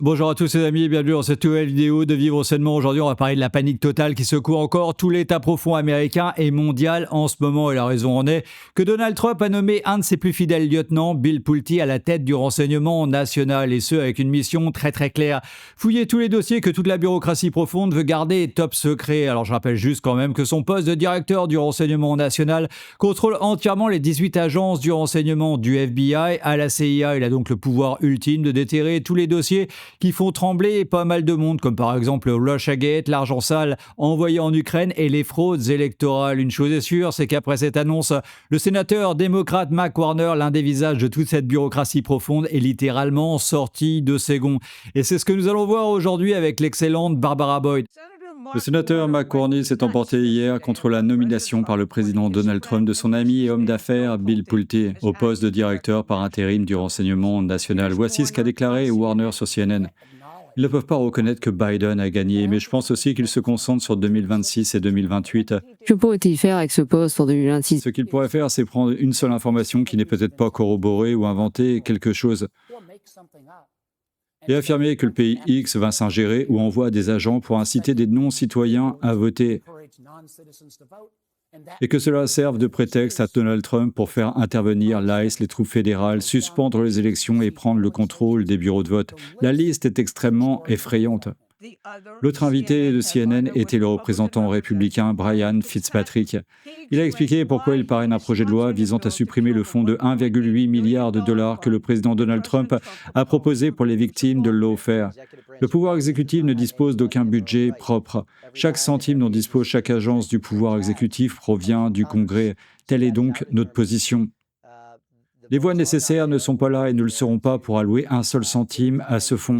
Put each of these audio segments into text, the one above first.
Bonjour à tous les amis et bienvenue dans cette nouvelle vidéo de Vivre sainement. Aujourd'hui, on va parler de la panique totale qui secoue encore tout l'État profond américain et mondial en ce moment. Et la raison en est que Donald Trump a nommé un de ses plus fidèles lieutenants, Bill Pulte, à la tête du renseignement national. Et ce, avec une mission très claire. Fouiller tous les dossiers que toute la bureaucratie profonde veut garder top secret. Alors je rappelle juste quand même que son poste de directeur du renseignement national contrôle entièrement les 18 agences du renseignement du FBI à la CIA. Il a donc le pouvoir ultime de déterrer tous les dossiers qui font trembler pas mal de monde, comme par exemple le Russiagate, l'argent sale envoyé en Ukraine et les fraudes électorales. Une chose est sûre, c'est qu'après cette annonce, le sénateur démocrate Mac Warner, l'un des visages de toute cette bureaucratie profonde, est littéralement sorti de ses gonds. Et c'est ce que nous allons voir aujourd'hui avec l'excellente Barbara Boyd. Le sénateur Mac Warner s'est emporté hier contre la nomination par le président Donald Trump de son ami et homme d'affaires Bill Pulte au poste de directeur par intérim du renseignement national. Voici ce qu'a déclaré Warner sur CNN. Ils ne peuvent pas reconnaître que Biden a gagné, mais je pense aussi qu'ils se concentrent sur 2026 et 2028. Que pourrait-il faire avec ce poste en 2026? Ce qu'il pourrait faire, c'est prendre une seule information qui n'est peut-être pas corroborée ou inventer quelque chose et affirmer que le pays X va s'ingérer ou envoie des agents pour inciter des non-citoyens à voter et que cela serve de prétexte à Donald Trump pour faire intervenir l'ICE, les troupes fédérales, suspendre les élections et prendre le contrôle des bureaux de vote. La liste est extrêmement effrayante. L'autre invité de CNN était le représentant républicain Brian Fitzpatrick. Il a expliqué pourquoi il parraine un projet de loi visant à supprimer le fonds de 1,8 milliard de dollars que le président Donald Trump a proposé pour les victimes de lawfare. Le pouvoir exécutif ne dispose d'aucun budget propre. Chaque centime dont dispose chaque agence du pouvoir exécutif provient du Congrès. Telle est donc notre position. Les voix nécessaires ne sont pas là et ne le seront pas pour allouer un seul centime à ce fonds.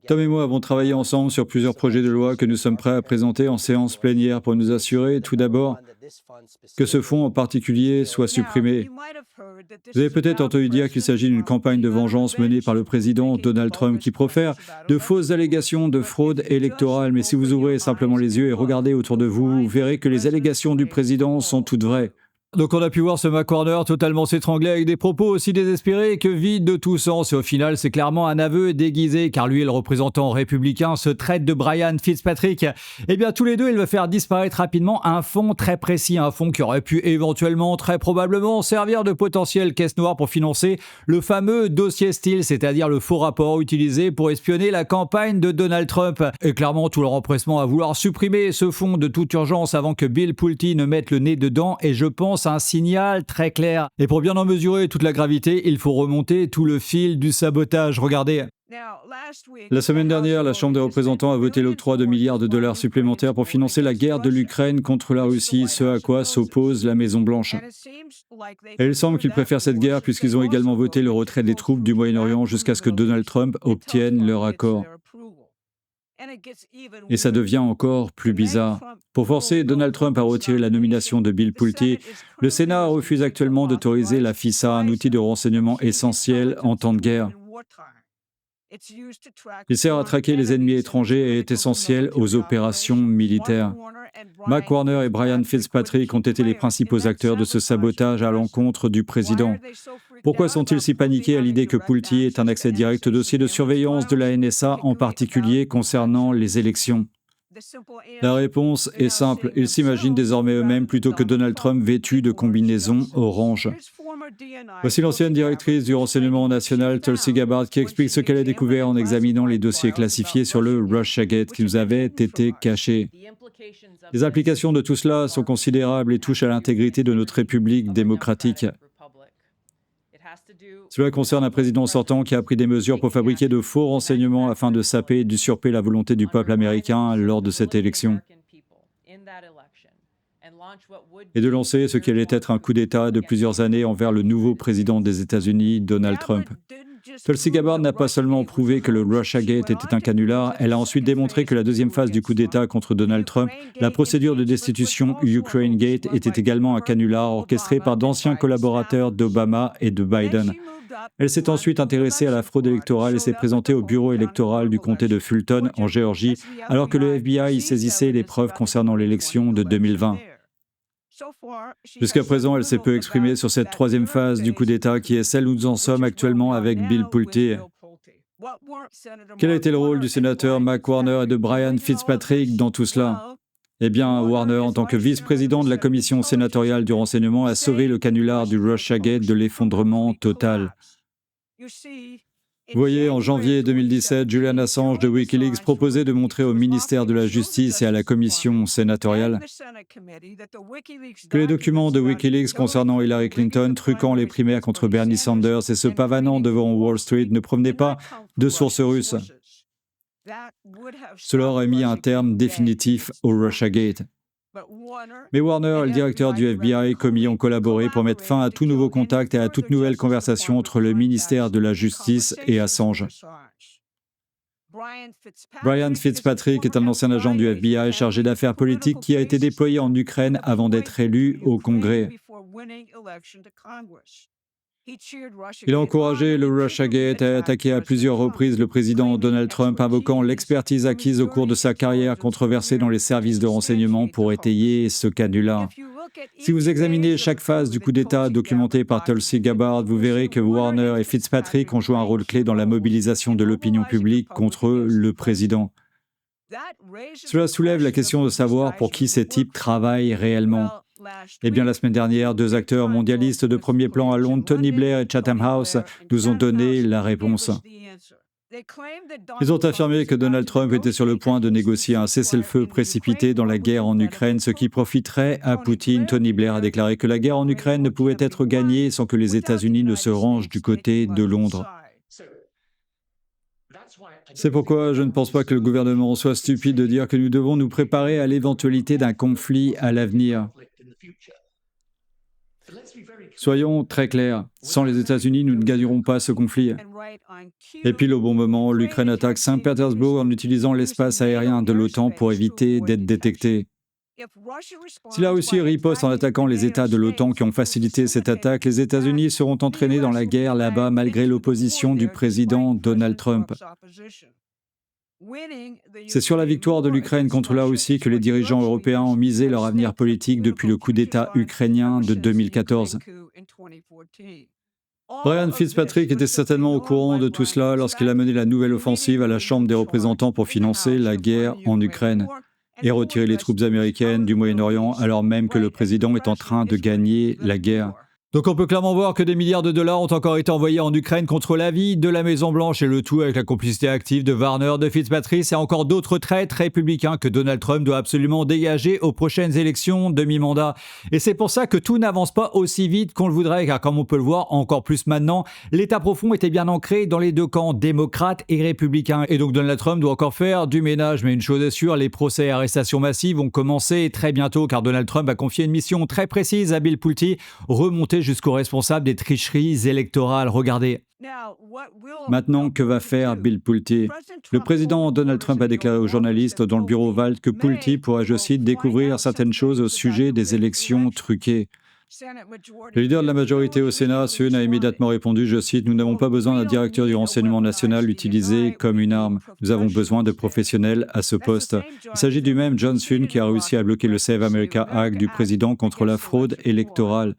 Tom et moi avons travaillé ensemble sur plusieurs projets de loi que nous sommes prêts à présenter en séance plénière pour nous assurer, tout d'abord, que ce fonds en particulier soit supprimé. Vous avez peut-être entendu dire qu'il s'agit d'une campagne de vengeance menée par le président Donald Trump qui profère de fausses allégations de fraude électorale. Mais si vous ouvrez simplement les yeux et regardez autour de vous, vous verrez que les allégations du président sont toutes vraies. Donc on a pu voir ce Mac Warner totalement s'étrangler avec des propos aussi désespérés que vides de tout sens. Et au final, c'est clairement un aveu déguisé, car lui et le représentant républicain se traitent de Brian Fitzpatrick. Eh bien, tous les deux, il veut faire disparaître rapidement un fonds très précis, un fonds qui aurait pu éventuellement, très probablement, servir de potentielle caisse noire pour financer le fameux dossier Steele, c'est-à-dire le faux rapport utilisé pour espionner la campagne de Donald Trump. Et clairement, tout leur empressement à vouloir supprimer ce fonds de toute urgence avant que Bill Pulte ne mette le nez dedans, et je pense un signal très clair. Et pour bien en mesurer toute la gravité, il faut remonter tout le fil du sabotage. Regardez. La semaine dernière, la Chambre des représentants a voté l'octroi de milliards de dollars supplémentaires pour financer la guerre de l'Ukraine contre la Russie, ce à quoi s'oppose la Maison-Blanche. Et il semble qu'ils préfèrent cette guerre puisqu'ils ont également voté le retrait des troupes du Moyen-Orient jusqu'à ce que Donald Trump obtienne leur accord. Et ça devient encore plus bizarre. Pour forcer Donald Trump à retirer la nomination de Bill Pulte, le Sénat refuse actuellement d'autoriser la FISA, un outil de renseignement essentiel en temps de guerre. Il sert à traquer les ennemis étrangers et est essentiel aux opérations militaires. Mac Warner et Brian Fitzpatrick ont été les principaux acteurs de ce sabotage à l'encontre du président. Pourquoi sont-ils si paniqués à l'idée que Pulte ait un accès direct au dossier de surveillance de la NSA, en particulier concernant les élections? La réponse est simple, ils s'imaginent désormais eux-mêmes plutôt que Donald Trump vêtu de combinaison orange. Voici l'ancienne directrice du renseignement national, Tulsi Gabbard, qui explique ce qu'elle a découvert en examinant les dossiers classifiés sur le Russiagate qui nous avaient été cachés. Les implications de tout cela sont considérables et touchent à l'intégrité de notre République démocratique. Cela concerne un président sortant qui a pris des mesures pour fabriquer de faux renseignements afin de saper et d'usurper la volonté du peuple américain lors de cette élection et de lancer ce qui allait être un coup d'État de plusieurs années envers le nouveau président des États-Unis, Donald Trump. Tulsi Gabbard n'a pas seulement prouvé que le Russiagate était un canular, elle a ensuite démontré que la deuxième phase du coup d'État contre Donald Trump, la procédure de destitution Ukrainegate, était également un canular orchestré par d'anciens collaborateurs d'Obama et de Biden. Elle s'est ensuite intéressée à la fraude électorale et s'est présentée au bureau électoral du comté de Fulton, en Géorgie, alors que le FBI y saisissait les preuves concernant l'élection de 2020. Jusqu'à présent, elle s'est peu exprimée sur cette troisième phase du coup d'État qui est celle où nous en sommes actuellement avec Bill Pulte. Quel a été le rôle du sénateur Mac Warner et de Brian Fitzpatrick dans tout cela? Eh bien, Warner, en tant que vice-président de la commission sénatoriale du renseignement, a sauvé le canular du Russiagate de l'effondrement total. Vous voyez, en janvier 2017, Julian Assange de Wikileaks proposait de montrer au ministère de la Justice et à la commission sénatoriale que les documents de Wikileaks concernant Hillary Clinton, truquant les primaires contre Bernie Sanders et se pavanant devant Wall Street ne provenaient pas de sources russes. Cela aurait mis un terme définitif au Russiagate. Mais Warner et le directeur du FBI et commis ont collaboré pour mettre fin à tout nouveau contact et à toute nouvelle conversation entre le ministère de la Justice et Assange. Brian Fitzpatrick est un ancien agent du FBI chargé d'affaires politiques qui a été déployé en Ukraine avant d'être élu au Congrès. Il a encouragé le Russiagate et a attaqué à plusieurs reprises le président Donald Trump, invoquant l'expertise acquise au cours de sa carrière controversée dans les services de renseignement pour étayer ce canular. Si vous examinez chaque phase du coup d'État documenté par Tulsi Gabbard, vous verrez que Warner et Fitzpatrick ont joué un rôle clé dans la mobilisation de l'opinion publique contre le président. Cela soulève la question de savoir pour qui ces types travaillent réellement. Eh bien, la semaine dernière, deux acteurs mondialistes de premier plan à Londres, Tony Blair et Chatham House, nous ont donné la réponse. Ils ont affirmé que Donald Trump était sur le point de négocier un cessez-le-feu précipité dans la guerre en Ukraine, ce qui profiterait à Poutine. Tony Blair a déclaré que la guerre en Ukraine ne pouvait être gagnée sans que les États-Unis ne se rangent du côté de Londres. C'est pourquoi je ne pense pas que le gouvernement soit stupide de dire que nous devons nous préparer à l'éventualité d'un conflit à l'avenir. Soyons très clairs, sans les États-Unis, nous ne gagnerons pas ce conflit. Et pile au bon moment, l'Ukraine attaque Saint-Pétersbourg en utilisant l'espace aérien de l'OTAN pour éviter d'être détectée. Si la Russie riposte en attaquant les États de l'OTAN qui ont facilité cette attaque, les États-Unis seront entraînés dans la guerre là-bas malgré l'opposition du président Donald Trump. C'est sur la victoire de l'Ukraine contre la Russie que les dirigeants européens ont misé leur avenir politique depuis le coup d'État ukrainien de 2014. Brian Fitzpatrick était certainement au courant de tout cela lorsqu'il a mené la nouvelle offensive à la Chambre des représentants pour financer la guerre en Ukraine et retirer les troupes américaines du Moyen-Orient alors même que le président est en train de gagner la guerre. Donc on peut clairement voir que des milliards de dollars ont encore été envoyés en Ukraine contre l'avis de la Maison-Blanche et le tout avec la complicité active de Warner, de Fitzpatrick et encore d'autres traîtres républicains que Donald Trump doit absolument dégager aux prochaines élections de mi-mandat. Et c'est pour ça que tout n'avance pas aussi vite qu'on le voudrait, car comme on peut le voir encore plus maintenant, l'État profond était bien ancré dans les deux camps, démocrates et républicains. Et donc Donald Trump doit encore faire du ménage, mais une chose est sûre, les procès et arrestations massives vont commencer très bientôt, car Donald Trump a confié une mission très précise à Bill Pulte, remonter jusqu'aux responsables des tricheries électorales. Regardez. Maintenant, que va faire Bill Pulte? Le président Donald Trump a déclaré aux journalistes dans le bureau Oval que Pulte pourrait, je cite, découvrir certaines choses au sujet des élections truquées. Le leader de la majorité au Sénat, Sun, a immédiatement répondu, je cite, « Nous n'avons pas besoin d'un directeur du renseignement national utilisé comme une arme. Nous avons besoin de professionnels à ce poste. » Il s'agit du même John Sun qui a réussi à bloquer le Save America Act du président contre la fraude électorale.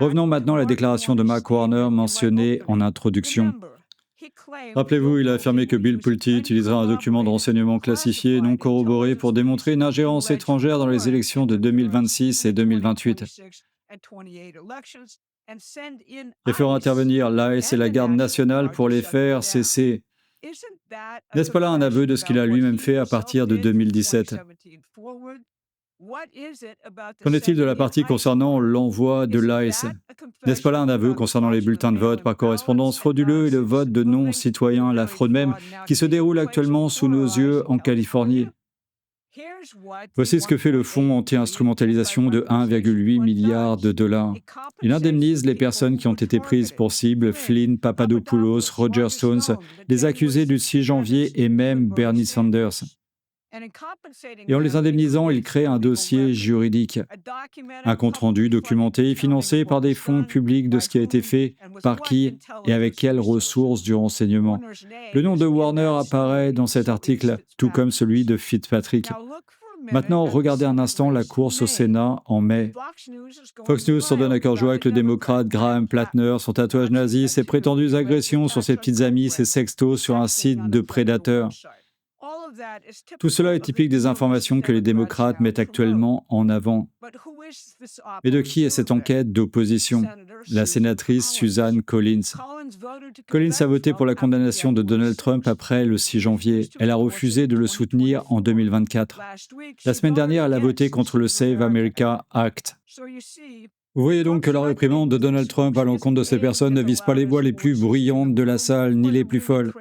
Revenons maintenant à la déclaration de Mac Warner mentionnée en introduction. Rappelez-vous, il a affirmé que Bill Pulte utilisera un document de renseignement classifié et non corroboré pour démontrer une ingérence étrangère dans les élections de 2026 et 2028 et fera intervenir l'ICE et la Garde nationale pour les faire cesser. N'est-ce pas là un aveu de ce qu'il a lui-même fait à partir de 2017 ? Qu'en est-il de la partie concernant l'envoi de l'ICE? N'est-ce pas là un aveu concernant les bulletins de vote par correspondance frauduleux et le vote de non-citoyens, la fraude même, qui se déroule actuellement sous nos yeux en Californie? Voici ce que fait le fonds anti-instrumentalisation de 1,8 milliard de dollars. Il indemnise les personnes qui ont été prises pour cible, Flynn, Papadopoulos, Roger Stones, les accusés du 6 janvier et même Bernie Sanders. Et en les indemnisant, il crée un dossier juridique, un compte-rendu documenté et financé par des fonds publics de ce qui a été fait, par qui et avec quelles ressources du renseignement. Le nom de Warner apparaît dans cet article, tout comme celui de Fitzpatrick. Maintenant, regardez un instant la course au Sénat en mai. Fox News s'en donne à cœur joie avec le démocrate Graham Plattner, son tatouage nazi, ses prétendues agressions sur ses petites amies, ses sextos sur un site de prédateurs. Tout cela est typique des informations que les démocrates mettent actuellement en avant. Mais de qui est cette enquête d'opposition? La sénatrice Susan Collins. Collins a voté pour la condamnation de Donald Trump après le 6 janvier. Elle a refusé de le soutenir en 2024. La semaine dernière, elle a voté contre le Save America Act. Vous voyez donc que la réprimande de Donald Trump à l'encontre de ces personnes ne vise pas les voix les plus bruyantes de la salle, ni les plus folles.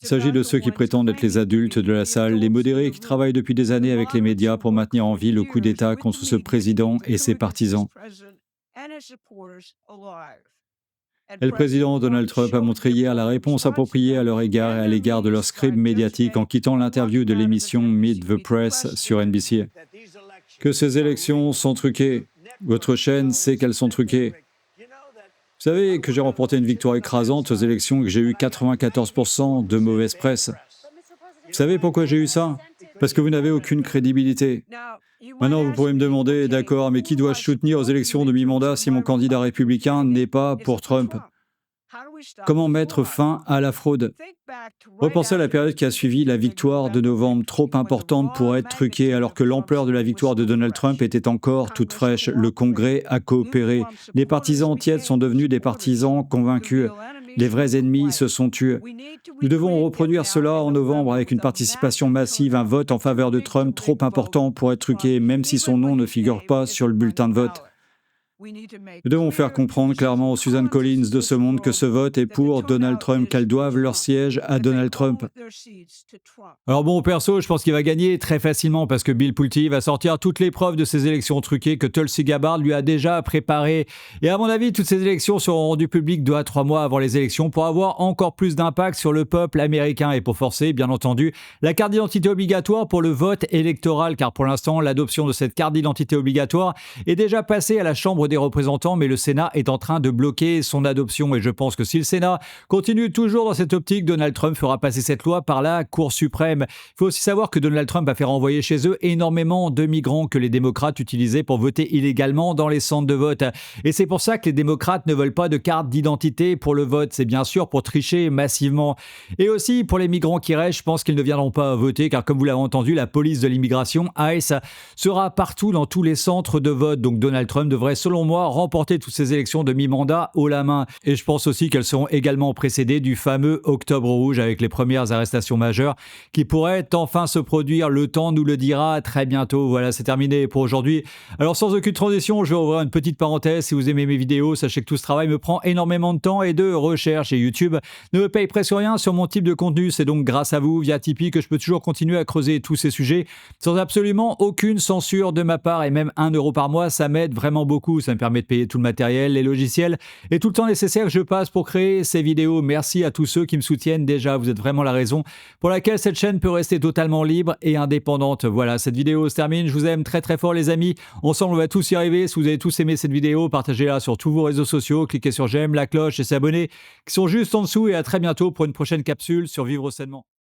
Il s'agit de ceux qui prétendent être les adultes de la salle, les modérés qui travaillent depuis des années avec les médias pour maintenir en vie le coup d'État contre ce président et ses partisans. Et le président Donald Trump a montré hier la réponse appropriée à leur égard et à l'égard de leur script médiatique en quittant l'interview de l'émission Meet the Press sur NBC. Que ces élections sont truquées. Votre chaîne sait qu'elles sont truquées. Vous savez que j'ai remporté une victoire écrasante aux élections et que j'ai eu 94% de mauvaise presse. Vous savez pourquoi j'ai eu ça? Parce que vous n'avez aucune crédibilité. Maintenant, vous pourrez me demander, d'accord, mais qui dois-je soutenir aux élections de mi-mandat si mon candidat républicain n'est pas pour Trump? Comment mettre fin à la fraude? Repensez à la période qui a suivi la victoire de novembre, trop importante pour être truquée, alors que l'ampleur de la victoire de Donald Trump était encore toute fraîche. Le Congrès a coopéré. Les partisans tièdes sont devenus des partisans convaincus. Les vrais ennemis se sont tués. Nous devons reproduire cela en novembre avec une participation massive, un vote en faveur de Trump trop important pour être truqué, même si son nom ne figure pas sur le bulletin de vote. Nous devons faire comprendre clairement aux Susan Collins de ce monde que ce vote est pour Donald Trump, qu'elles doivent leur siège à Donald Trump. Alors bon, perso, je pense qu'il va gagner très facilement parce que Bill Pulte va sortir toutes les preuves de ces élections truquées que Tulsi Gabbard lui a déjà préparées. Et à mon avis, toutes ces élections seront rendues publiques 2 à 3 mois avant les élections pour avoir encore plus d'impact sur le peuple américain et pour forcer, bien entendu, la carte d'identité obligatoire pour le vote électoral, car pour l'instant, l'adoption de cette carte d'identité obligatoire est déjà passée à la Chambre des représentants, mais le Sénat est en train de bloquer son adoption. Et je pense que si le Sénat continue toujours dans cette optique, Donald Trump fera passer cette loi par la Cour suprême. Il faut aussi savoir que Donald Trump a fait renvoyer chez eux énormément de migrants que les démocrates utilisaient pour voter illégalement dans les centres de vote. Et c'est pour ça que les démocrates ne veulent pas de carte d'identité pour le vote. C'est bien sûr pour tricher massivement. Et aussi pour les migrants qui restent, je pense qu'ils ne viendront pas voter, car comme vous l'avez entendu, la police de l'immigration, ICE, sera partout dans tous les centres de vote. Donc Donald Trump devrait, selon moi, remporter toutes ces élections de mi-mandat haut la main. Et je pense aussi qu'elles seront également précédées du fameux Octobre rouge avec les premières arrestations majeures qui pourraient enfin se produire. Le temps nous le dira très bientôt. Voilà, c'est terminé pour aujourd'hui. Alors sans aucune transition, je vais ouvrir une petite parenthèse. Si vous aimez mes vidéos, sachez que tout ce travail me prend énormément de temps et de recherche. Et YouTube ne me paye presque rien sur mon type de contenu. C'est donc grâce à vous, via Tipeee, que je peux toujours continuer à creuser tous ces sujets sans absolument aucune censure de ma part. Et même 1 euro par mois, ça m'aide vraiment beaucoup. Ça me permet de payer tout le matériel, les logiciels et tout le temps nécessaire que je passe pour créer ces vidéos. Merci à tous ceux qui me soutiennent déjà. Vous êtes vraiment la raison pour laquelle cette chaîne peut rester totalement libre et indépendante. Voilà, cette vidéo se termine. Je vous aime très très fort les amis. Ensemble, on va tous y arriver. Si vous avez tous aimé cette vidéo, partagez-la sur tous vos réseaux sociaux. Cliquez sur j'aime, la cloche et s'abonner qui sont juste en dessous. Et à très bientôt pour une prochaine capsule sur Vivre Sainement.